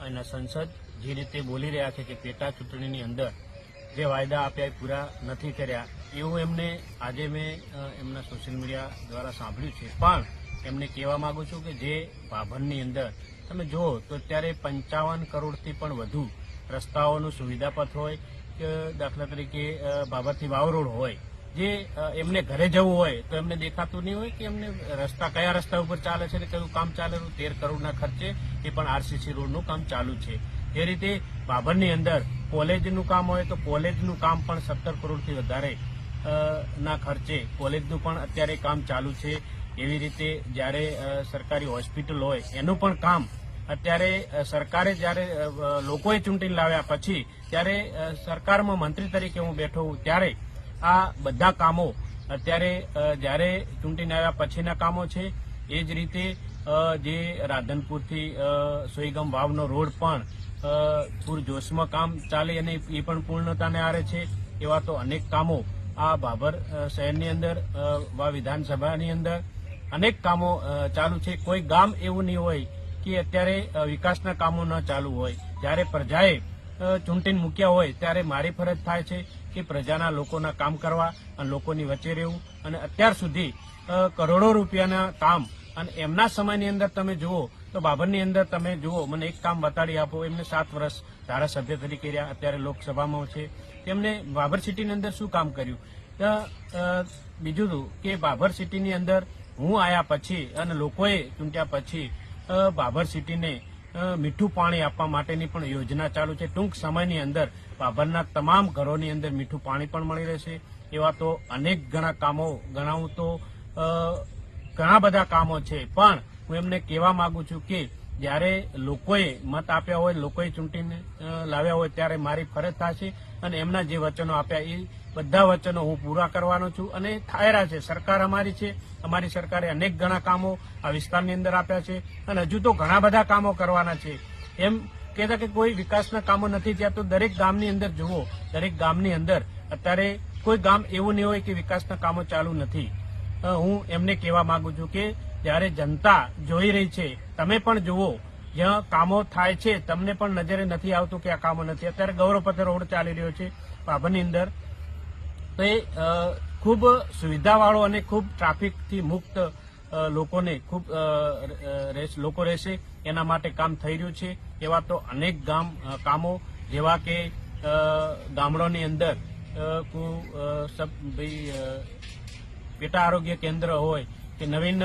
અને સંસદ જે રીતે બોલી રહ્યા છે કે પેટા ચૂંટણીની અંદર જે વાયદા આપ્યા એ પૂરા નથી કર્યા એવું એમને આજે મેં એમના સોશિયલ મીડિયા દ્વારા સાંભળ્યું છે। પણ એમને કહેવા માંગુ છું કે જે ભાભરની અંદર તમે જુઓ તો અત્યારે 55 કરોડથી પણ વધુ રસ્તાઓનું સુવિધાપથ હોય કે દાખલા તરીકે ભાભરથી વાવ રોડ હોય, જે એમને ઘરે જવું હોય તો એમને દેખાતું નહીં હોય કે એમને રસ્તા કયા રસ્તા ઉપર ચાલે છે અને કયું કામ ચાલે છે। 13 કરોડના ખર્ચે એ પણ આરસીસી રોડનું કામ ચાલુ છે। એ રીતે ભાભરની અંદર કોલેજનું કામ હોય તો કોલેજનું કામ પણ 17 કરોડથી વધારે ના ખર્ચે કોલેજનું પણ અત્યારે કામ ચાલુ છે। એવી રીતે જ્યારે સરકારી હોસ્પિટલ હોય એનું પણ કામ અત્યારે સરકારે જ્યારે લોકોએ ચૂંટણી લાવ્યા પછી ત્યારે સરકારમાં મંત્રી તરીકે હું બેઠો હું ત્યારે આ બધા કામો અત્યારે જ્યારે ચૂંટણી આવ્યા પછીના કામો છે। એ જ રીતે જે રાધનપુરથી સોઈગામ વાવનો રોડ પણ પૂરજોશમાં કામ ચાલે અને એ પણ પૂર્ણતાને આરે છે। એવા તો અનેક કામો આ ભાભર શહેરની અંદર વિધાનસભાની અંદર અનેક કામો ચાલુ છે। કોઈ ગામ એવું નહીં હોય કે અત્યારે વિકાસના કામો ન ચાલુ હોય। જ્યારે પ્રજાએ ચૂંટણી મૂક્યા હોય ત્યારે મારી ફરજ થાય છે કે પ્રજાના લોકોના કામ કરવા અને લોકોની વચ્ચે રહેવું। અને અત્યાર સુધી કરોડો રૂપિયાના કામ અને એમના સમયની અંદર તમે જુઓ તો ભાભરની અંદર તમે જુઓ, મને એક કામ બતાડી આપો। એમને 7 વર્ષ ધારાસભ્ય તરીકે રહ્યા, અત્યારે લોકસભામાં છે। તેમને ભાભર સિટીની અંદર શું કામ કર્યું? બીજું કે ભાભર સિટીની અંદર હું આવ્યા પછી અને લોકોએ ચૂંટ્યા પછી ભાભર સિટીને મીઠું પાણી આપવા માટેની પણ યોજના ચાલુ છે। ટૂંક સમયની અંદર ભાભરના તમામ ઘરોની અંદર મીઠું પાણી પણ મળી રહેશે। એવા તો અનેક ઘણા કામો ગણાવું તો ઘણા બધા કામો છે। પણ હું એમને કહેવા માંગુ છું કે જ્યારે લોકોએ મત આપ્યા હોય, લોકોએ ચૂંટીને લાવ્યા હોય ત્યારે મારી ફરજ થશે અને એમના જે વચનો આપ્યા એ બધા વચનો હું પૂરા કરવાનો છું અને થાય રહ્યા છે। સરકાર અમારી છે, અમારી સરકારે અનેક ઘણા કામો આ વિસ્તારની અંદર આપ્યા છે અને હજુ તો ઘણા બધા કામો કરવાના છે। એમ કહેતા કે કોઈ વિકાસના કામો નથી થયા તો દરેક ગામની અંદર જુઓ, દરેક ગામની અંદર અત્યારે કોઈ ગામ એવું નહીં હોય કે વિકાસના કામો ચાલુ નથી। હું એમને કહેવા માંગુ છું કે જ્યારે જનતા જોઈ રહી છે, તમે પણ જુઓ, જ્યાં કામો થાય છે તમને પણ નજરે નથી આવતું કે આ કામો નથી। અત્યારે ગૌરવપથ રોડ ચાલી રહ્યો છે ભાભરની અંદર, તો એ ખૂબ સુવિધાવાળો અને ખૂબ ટ્રાફિકથી મુક્ત લોકોને ખૂબ લોકો રહેશે એના માટે કામ થઈ રહ્યું છે। એવા તો અનેક કામો જેવા કે ગામડાની અંદર પેટા આરોગ્ય કેન્દ્ર હોય કે નવીન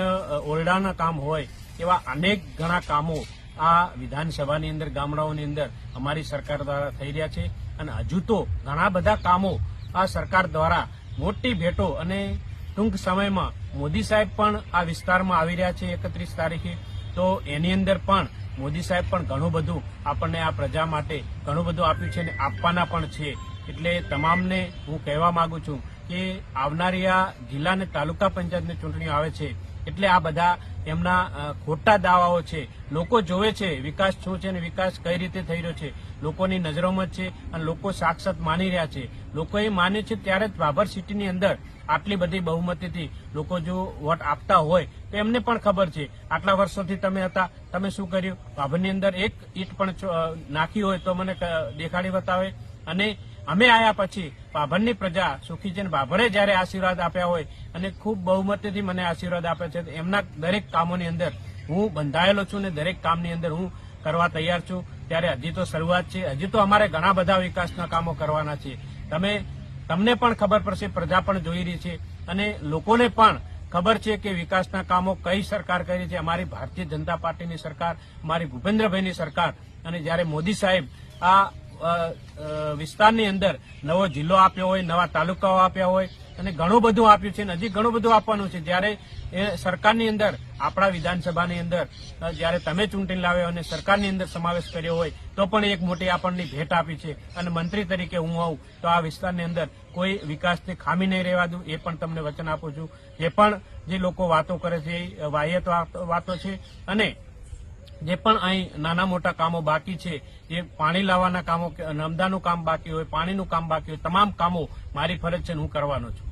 ઓરડાના કામ હોય, એવા અનેક ઘણા કામો આ વિધાનસભાની અંદર ગામડાઓની અંદર અમારી સરકાર દ્વારા થઈ રહ્યા છે। અને હજુ તો ઘણા બધા કામો આ સરકાર દ્વારા મોટી ભેટો અને ટૂંક સમયમાં મોદી સાહેબ પણ આ વિસ્તારમાં આવી રહ્યા છે 31 તારીખે, તો એની અંદર પણ મોદી સાહેબ પણ ઘણું બધું આપણને આ પ્રજા માટે ઘણું બધું આપ્યું છે અને આપવાના પણ છે। એટલે તમામને હું કહેવા માંગુ છું કે આવનારી આ જિલ્લા અને તાલુકા પંચાયતની ચૂંટણીઓ આવે છે એટલે આ બધા એમના ખોટા દાવાઓ છે। લોકો જોવે છે વિકાસ શું છે અને વિકાસ કઈ રીતે થઈ રહ્યો છે, લોકોની નજરોમાં જ છે અને લોકો સાક્ષાત માની રહ્યા છે। લોકોએ માન્યું છે ત્યારે જ ભાભર સિટીની અંદર આટલી બધી બહુમતીથી લોકો જો વોટ આપતા હોય તો એમને પણ ખબર છે આટલા વર્ષોથી તમે હતા, તમે શું કર્યું। ભાભરની અંદર એક ઈંટ પણ નાખી હોય તો મને દેખાડી બતાવે। અને અમે આવ્યા પછી ભાભરની પ્રજા સુખી છે અને ભાભરે જયારે આશીર્વાદ આપ્યા હોય અને ખૂબ બહુમતીથી મને આશીર્વાદ આપ્યા છે, એમના દરેક કામોની અંદર હું બંધાયેલો છું અને દરેક કામની અંદર હું કરવા તૈયાર છું। ત્યારે હજી તો શરૂઆત છે, હજી તો અમારે ઘણા બધા વિકાસના કામો કરવાના છે। તમને પણ ખબર પડશે, પ્રજા પણ જોઈ રહી છે અને લોકોને પણ ખબર છે કે વિકાસના કામો કઈ સરકાર કરી છે। અમારી ભારતીય જનતા પાર્ટીની સરકાર, અમારી ભૂપેન્દ્રભાઈની સરકાર, અને જયારે મોદી સાહેબ આ વિસ્તારની અંદર નવો જિલ્લો આપ્યો હોય, નવા તાલુકાઓ આપ્યા હોય અને ઘણું બધું આપ્યું છે અને હજી ઘણું બધું આપવાનું છે। જ્યારે એ સરકારની અંદર આપણા વિધાનસભાની અંદર જ્યારે તમે ચૂંટણી લાવ્યો અને સરકારની અંદર સમાવેશ કર્યો હોય તો પણ એક મોટી આપણને ભેટ આપી છે અને મંત્રી તરીકે હું આવું તો આ વિસ્તારની અંદર કોઈ વિકાસની ખામી નહીં રહેવા દઉં એ પણ તમને વચન આપું છું। જે પણ જે લોકો વાતો કરે છે એ વાહિયાત વાતો છે અને જે પણ અહીં નાના મોટા કામો બાકી છે, જે પાણી લાવવાના કામો, નર્મદાનું કામ બાકી હોય, પાણીનું કામ બાકી હોય, તમામ કામો મારી ફરજ છે હું કરવાનો છું।